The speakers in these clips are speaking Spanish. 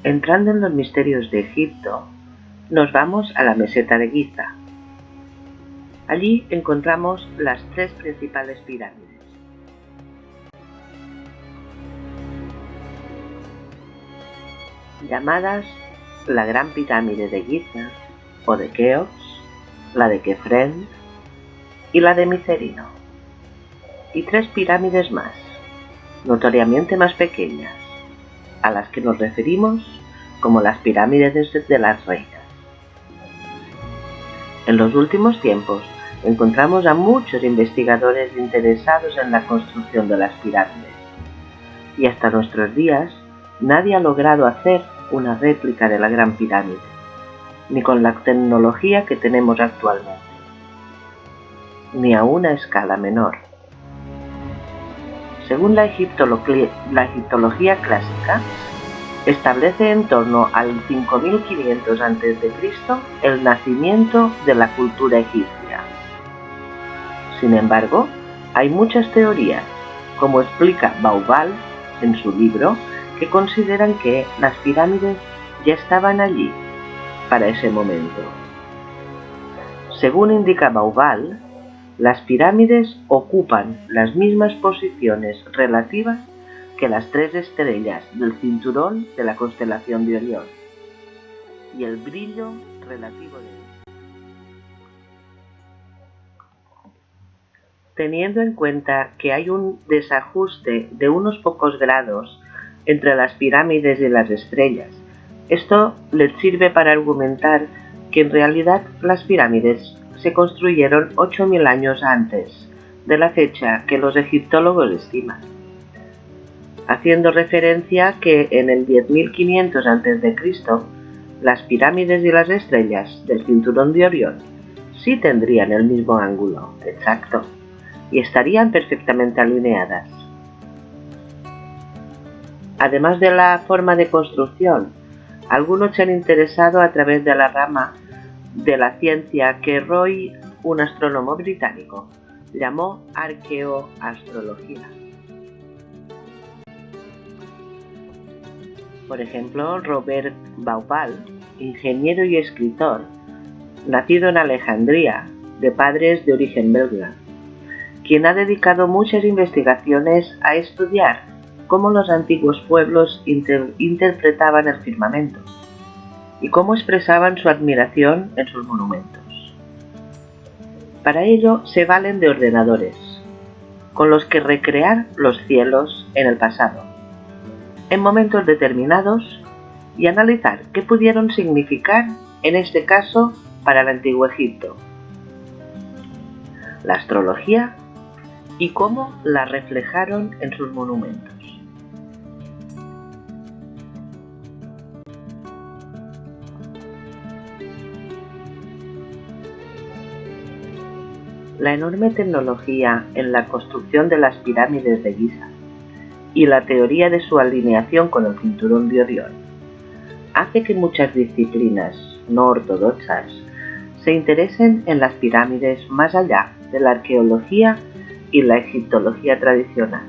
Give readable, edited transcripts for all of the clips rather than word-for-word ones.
Entrando en los misterios de Egipto, nos vamos a la meseta de Giza. Allí encontramos las tres principales pirámides. Llamadas la Gran Pirámide de Giza o de Keops, la de Kefren y la de Micerino. Y tres pirámides más, notoriamente más pequeñas, a las que nos referimos como las pirámides de las reinas. En los últimos tiempos encontramos a muchos investigadores interesados en la construcción de las pirámides, y hasta nuestros días nadie ha logrado hacer una réplica de la Gran Pirámide, ni con la tecnología que tenemos actualmente, ni a una escala menor. Según la egiptología clásica, establece en torno al 5500 a.C. el nacimiento de la cultura egipcia. Sin embargo, hay muchas teorías, como explica Bauval en su libro, que consideran que las pirámides ya estaban allí para ese momento. Según indica Bauval, las pirámides ocupan las mismas posiciones relativas que las tres estrellas del cinturón de la constelación de Orión y el brillo relativo de ellas. Teniendo en cuenta que hay un desajuste de unos pocos grados entre las pirámides y las estrellas, esto les sirve para argumentar que en realidad las pirámides se construyeron 8000 años antes de la fecha que los egiptólogos estiman, haciendo referencia que en el 10.500 a.C. las pirámides y las estrellas del cinturón de Orión sí tendrían el mismo ángulo exacto y estarían perfectamente alineadas. Además de la forma de construcción, algunos se han interesado a través de la rama de la ciencia que Roy, un astrónomo británico, llamó arqueoastrología. Por ejemplo, Robert Bauval, ingeniero y escritor, nacido en Alejandría, de padres de origen belga, quien ha dedicado muchas investigaciones a estudiar cómo los antiguos pueblos interpretaban el firmamento y cómo expresaban su admiración en sus monumentos. Para ello se valen de ordenadores, con los que recrear los cielos en el pasado, en momentos determinados, y analizar qué pudieron significar, en este caso, para el Antiguo Egipto, la astrología y cómo la reflejaron en sus monumentos. La enorme tecnología en la construcción de las pirámides de Giza y la teoría de su alineación con el cinturón de Orión hace que muchas disciplinas no ortodoxas se interesen en las pirámides más allá de la arqueología y la egiptología tradicional.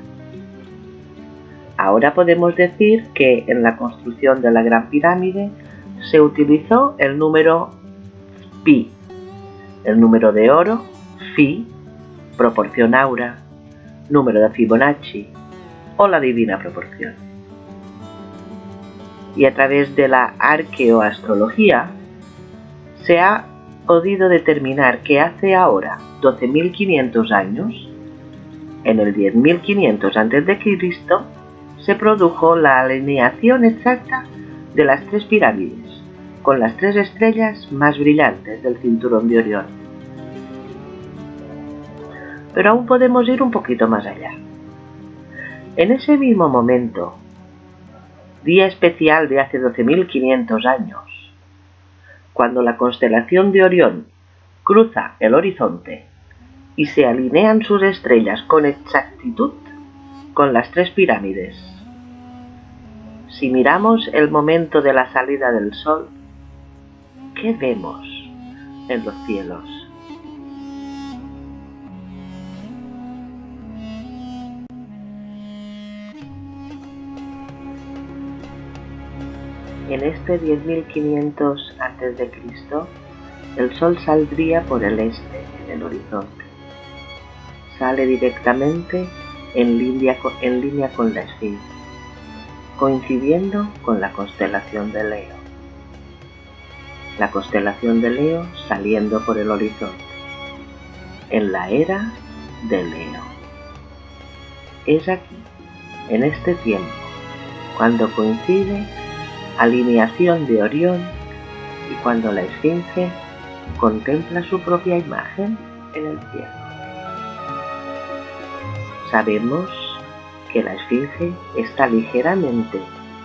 Ahora podemos decir que en la construcción de la Gran Pirámide se utilizó el número pi, el número de oro, Phi, proporción Aura, número de Fibonacci o la divina proporción. Y a través de la arqueoastrología se ha podido determinar que hace ahora 12.500 años, en el 10.500 a.C., se produjo la alineación exacta de las tres pirámides, con las tres estrellas más brillantes del cinturón de Orión. Pero aún podemos ir un poquito más allá. En ese mismo momento, día especial de hace 12.500 años, cuando la constelación de Orión cruza el horizonte y se alinean sus estrellas con exactitud con las tres pirámides. Si miramos el momento de la salida del sol, ¿qué vemos en los cielos? En este 10.500 a.C., el sol saldría por el este, en el horizonte. Sale directamente en línea con la Esfinge, coincidiendo con la constelación de Leo. La constelación de Leo saliendo por el horizonte, en la era de Leo. Es aquí, en este tiempo, cuando coincide alineación de Orión y cuando la Esfinge contempla su propia imagen en el cielo. Sabemos que la Esfinge está ligeramente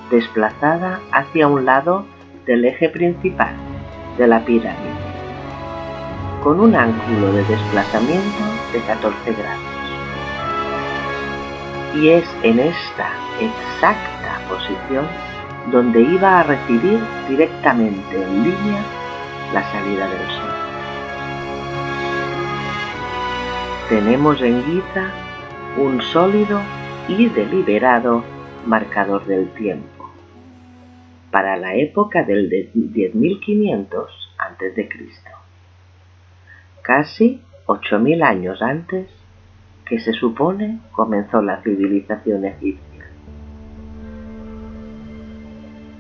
desplazada hacia un lado del eje principal de la pirámide, con un ángulo de desplazamiento de 14 grados. Y es en esta exacta posición donde iba a recibir directamente en línea la salida del sol. Tenemos en Giza un sólido y deliberado marcador del tiempo para la época del 10.500 a.C., casi 8.000 años antes que se supone comenzó la civilización egipcia.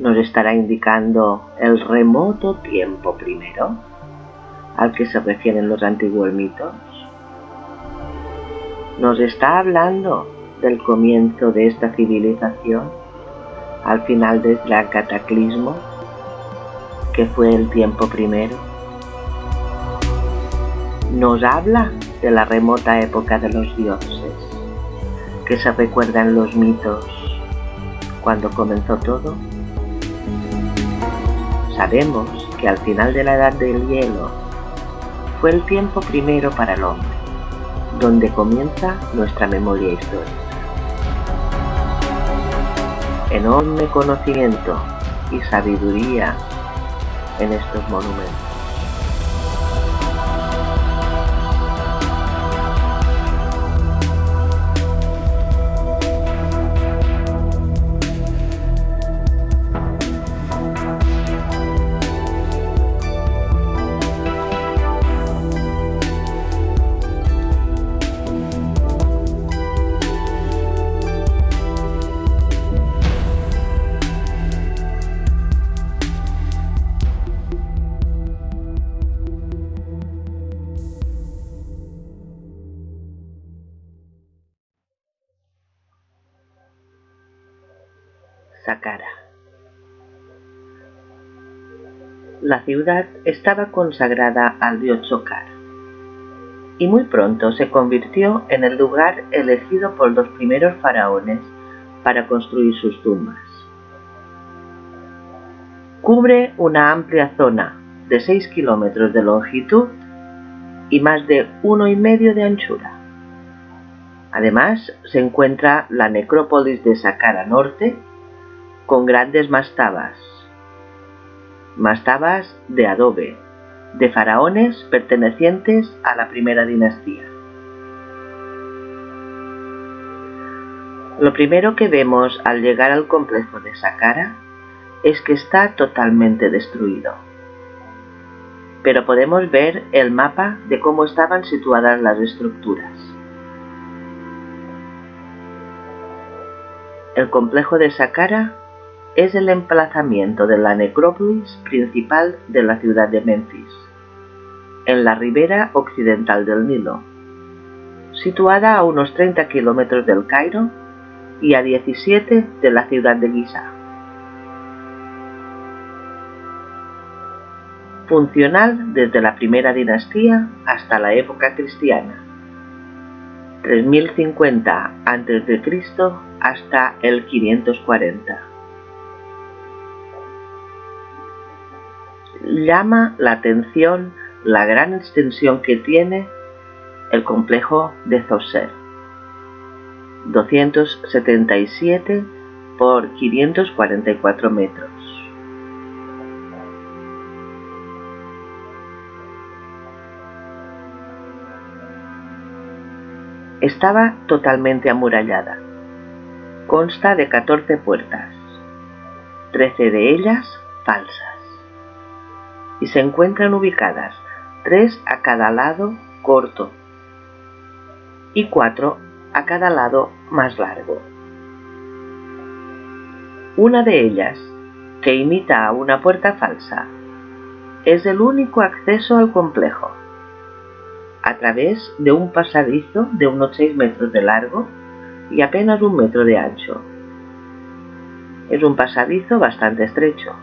¿Nos estará indicando el remoto tiempo primero al que se refieren los antiguos mitos? ¿Nos está hablando del comienzo de esta civilización al final del gran cataclismo que fue el tiempo primero? ¿Nos habla de la remota época de los dioses que se recuerda en los mitos cuando comenzó todo? Sabemos que al final de la edad del hielo fue el tiempo primero para el hombre, donde comienza nuestra memoria histórica. Enorme conocimiento y sabiduría en estos monumentos. Saqqara. La ciudad estaba consagrada al dios Chokar y muy pronto se convirtió en el lugar elegido por los primeros faraones para construir sus tumbas. Cubre una amplia zona de 6 kilómetros de longitud y más de 1,5 de anchura. Además, se encuentra la necrópolis de Saqqara Norte, con grandes mastabas de adobe, de faraones pertenecientes a la primera dinastía. Lo primero que vemos al llegar al complejo de Saqqara es que está totalmente destruido, pero podemos ver el mapa de cómo estaban situadas las estructuras. El complejo de Saqqara es el emplazamiento de la necrópolis principal de la ciudad de Menfis, en la ribera occidental del Nilo, situada a unos 30 kilómetros del Cairo y a 17 de la ciudad de Giza. Funcional desde la primera dinastía hasta la época cristiana, 3050 a.C. hasta el 540. Llama la atención la gran extensión que tiene el complejo de Zoser, 277 por 544 metros. Estaba totalmente amurallada. Consta de 14 puertas, 13 de ellas falsas, y se encuentran ubicadas 3 a cada lado corto y 4 a cada lado más largo. Una de ellas, que imita a una puerta falsa, es el único acceso al complejo, a través de un pasadizo de unos 6 metros de largo y apenas 1 metro de ancho. Es un pasadizo bastante estrecho.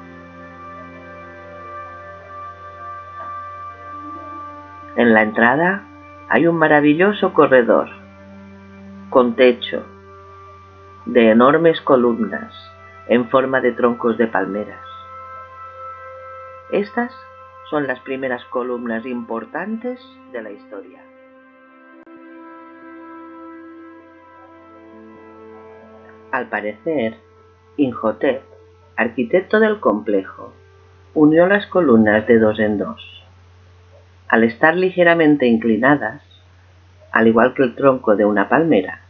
En la entrada hay un maravilloso corredor con techo de enormes columnas en forma de troncos de palmeras. Estas son las primeras columnas importantes de la historia. Al parecer, Imhotep, arquitecto del complejo, unió las columnas de 2 en 2. Al estar ligeramente inclinadas, al igual que el tronco de una palmera,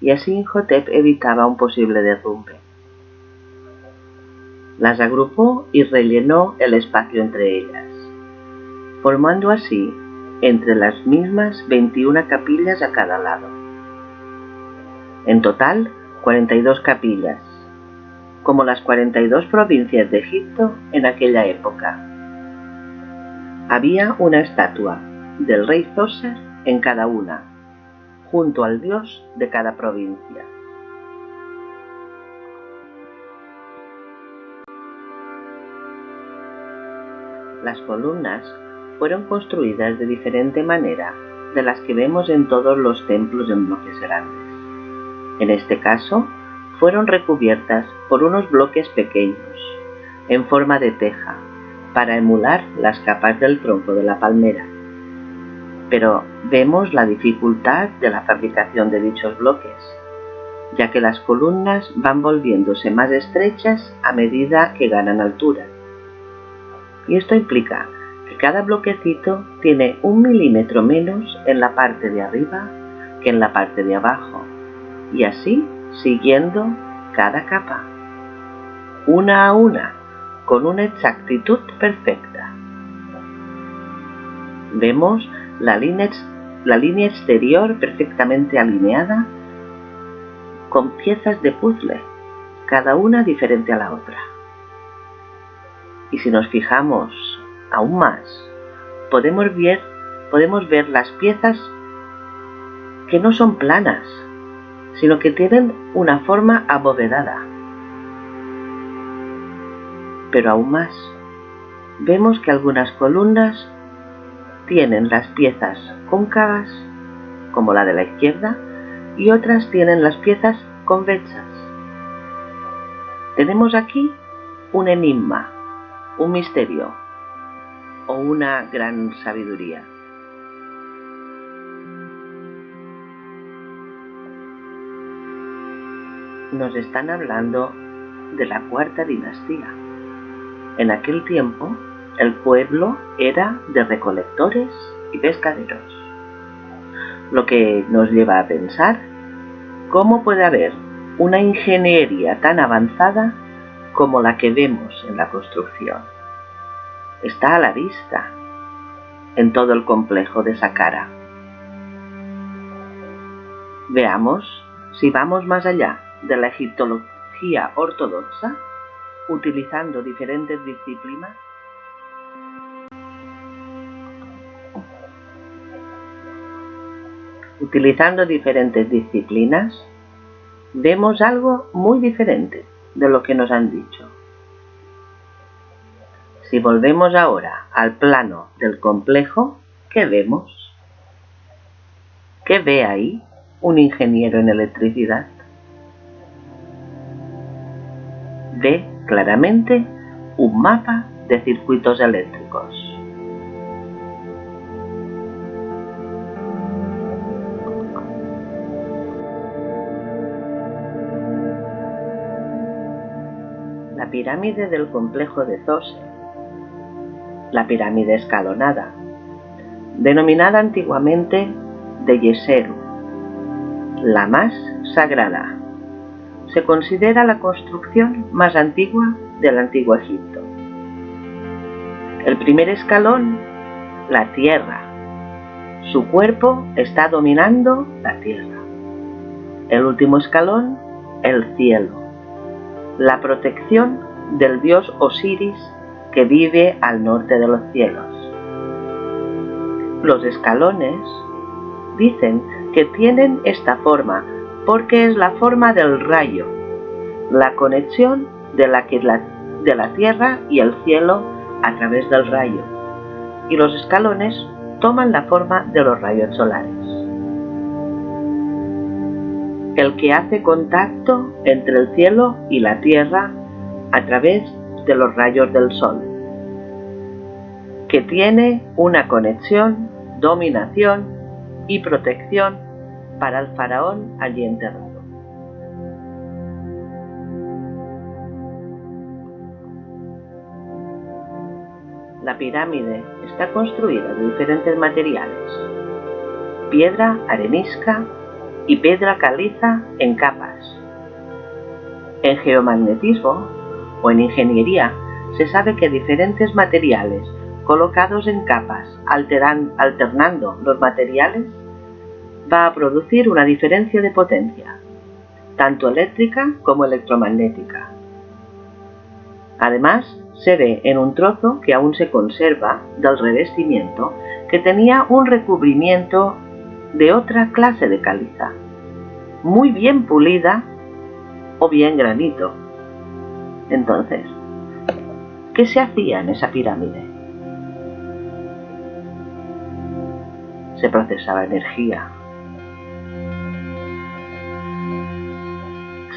y así Imhotep evitaba un posible derrumbe. Las agrupó y rellenó el espacio entre ellas, formando así entre las mismas 21 capillas a cada lado. En total, 42 capillas, como las 42 provincias de Egipto en aquella época. Había una estatua del rey Zoser en cada una, junto al dios de cada provincia. Las columnas fueron construidas de diferente manera de las que vemos en todos los templos en bloques grandes. En este caso, fueron recubiertas por unos bloques pequeños, en forma de teja, para emular las capas del tronco de la palmera. Pero vemos la dificultad de la fabricación de dichos bloques, ya que las columnas van volviéndose más estrechas a medida que ganan altura. Y esto implica que cada bloquecito tiene 1 milímetro menos en la parte de arriba que en la parte de abajo, y así siguiendo cada capa, una a una, con una exactitud perfecta. Vemos la línea exterior perfectamente alineada con piezas de puzzle, cada una diferente a la otra. Y si nos fijamos aún más, podemos ver las piezas que no son planas, sino que tienen una forma abovedada. Pero aún más, vemos que algunas columnas tienen las piezas cóncavas, como la de la izquierda, y otras tienen las piezas convexas. Tenemos aquí un enigma, un misterio o una gran sabiduría. Nos están hablando de la 4ª dinastía. En aquel tiempo, el pueblo era de recolectores y pescaderos, lo que nos lleva a pensar cómo puede haber una ingeniería tan avanzada como la que vemos en la construcción. Está a la vista en todo el complejo de Saqqara. Veamos si vamos más allá de la egiptología ortodoxa, utilizando diferentes disciplinas. Vemos algo muy diferente de lo que nos han dicho. Si volvemos ahora al plano del complejo, ¿qué vemos? ¿Qué ve ahí un ingeniero en electricidad? Ve claramente un mapa de circuitos eléctricos. La pirámide del complejo de Zoser, la pirámide escalonada, denominada antiguamente de Yeseru, la más sagrada, se considera la construcción más antigua del antiguo Egipto. El primer escalón, la tierra. Su cuerpo está dominando la tierra. El último escalón, el cielo. La protección del dios Osiris que vive al norte de los cielos. Los escalones dicen que tienen esta forma porque es la forma del rayo, la conexión de la tierra y el cielo a través del rayo, y los escalones toman la forma de los rayos solares. El que hace contacto entre el cielo y la tierra a través de los rayos del sol, que tiene una conexión, dominación y protección para el faraón allí enterrado. La pirámide está construida de diferentes materiales: piedra arenisca y piedra caliza en capas. En geomagnetismo o en ingeniería se sabe que diferentes materiales colocados en capas alternando los materiales va a producir una diferencia de potencia, tanto eléctrica como electromagnética. Además, se ve en un trozo que aún se conserva del revestimiento que tenía un recubrimiento de otra clase de caliza, muy bien pulida o bien granito. Entonces, ¿qué se hacía en esa pirámide? Se procesaba energía.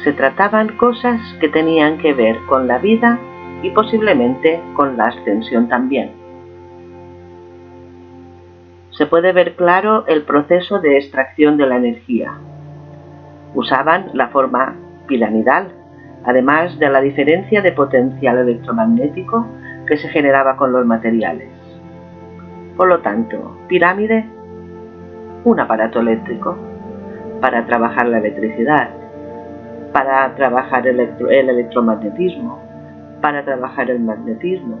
Se trataban cosas que tenían que ver con la vida y posiblemente con la ascensión también. Se puede ver claro el proceso de extracción de la energía. Usaban la forma piramidal, además de la diferencia de potencial electromagnético que se generaba con los materiales. Por lo tanto, pirámide, un aparato eléctrico para trabajar la electricidad, para trabajar el electromagnetismo, para trabajar el magnetismo.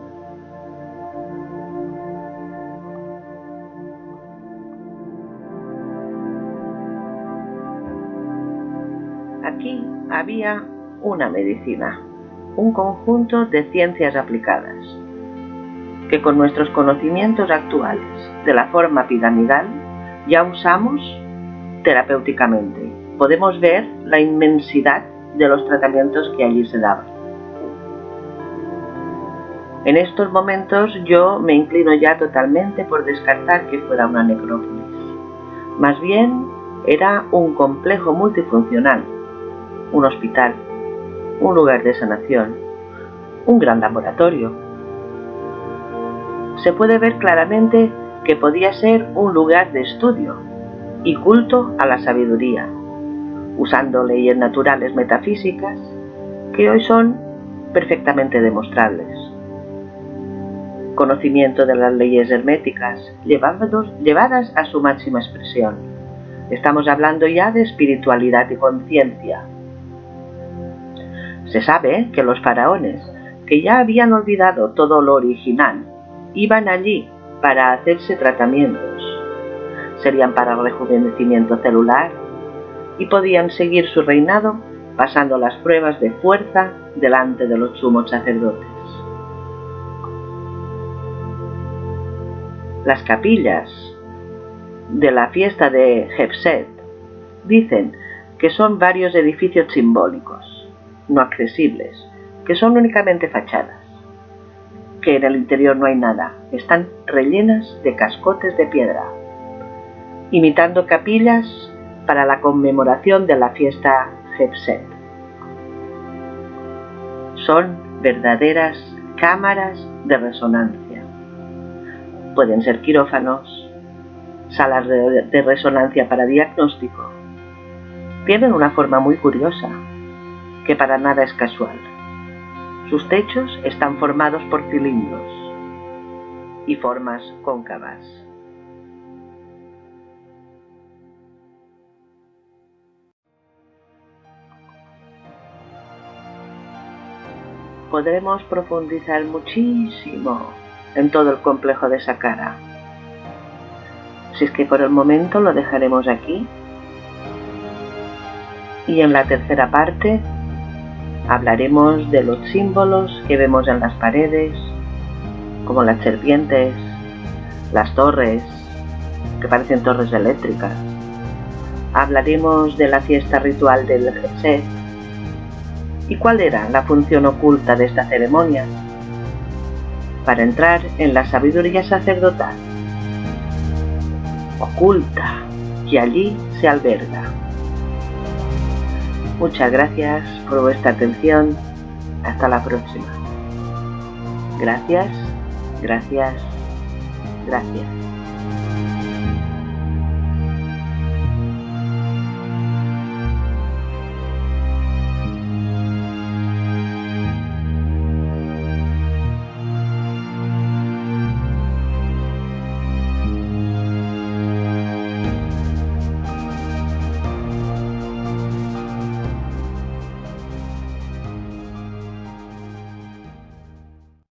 Aquí había una medicina, un conjunto de ciencias aplicadas, que con nuestros conocimientos actuales de la forma piramidal ya usamos terapéuticamente. Podemos ver la inmensidad de los tratamientos que allí se daban. En estos momentos yo me inclino ya totalmente por descartar que fuera una necrópolis. Más bien era un complejo multifuncional, un hospital, un lugar de sanación, un gran laboratorio. Se puede ver claramente que podía ser un lugar de estudio y culto a la sabiduría, usando leyes naturales metafísicas que hoy son perfectamente demostrables. Conocimiento de las leyes herméticas llevadas a su máxima expresión. Estamos hablando ya de espiritualidad y conciencia. Se sabe que los faraones, que ya habían olvidado todo lo original, iban allí para hacerse tratamientos. Serían para rejuvenecimiento celular y podían seguir su reinado pasando las pruebas de fuerza delante de los sumos sacerdotes. Las capillas de la fiesta de Hebset dicen que son varios edificios simbólicos, no accesibles, que son únicamente fachadas, que en el interior no hay nada, están rellenas de cascotes de piedra, imitando capillas para la conmemoración de la fiesta Hebset. Son verdaderas cámaras de resonancia. Pueden ser quirófanos, salas de resonancia para diagnóstico. Tienen una forma muy curiosa, que para nada es casual. Sus techos están formados por cilindros y formas cóncavas. podremos profundizar muchísimo en todo el complejo de Saqqara. Si es que por el momento lo dejaremos aquí. Y en la tercera parte hablaremos de los símbolos que vemos en las paredes, como las serpientes, las torres, que parecen torres eléctricas. Hablaremos de la fiesta ritual del Gesed y cuál era la función oculta de esta ceremonia, para entrar en la sabiduría sacerdotal oculta que allí se alberga. Muchas gracias por vuestra atención. Hasta la próxima. Gracias, gracias, gracias.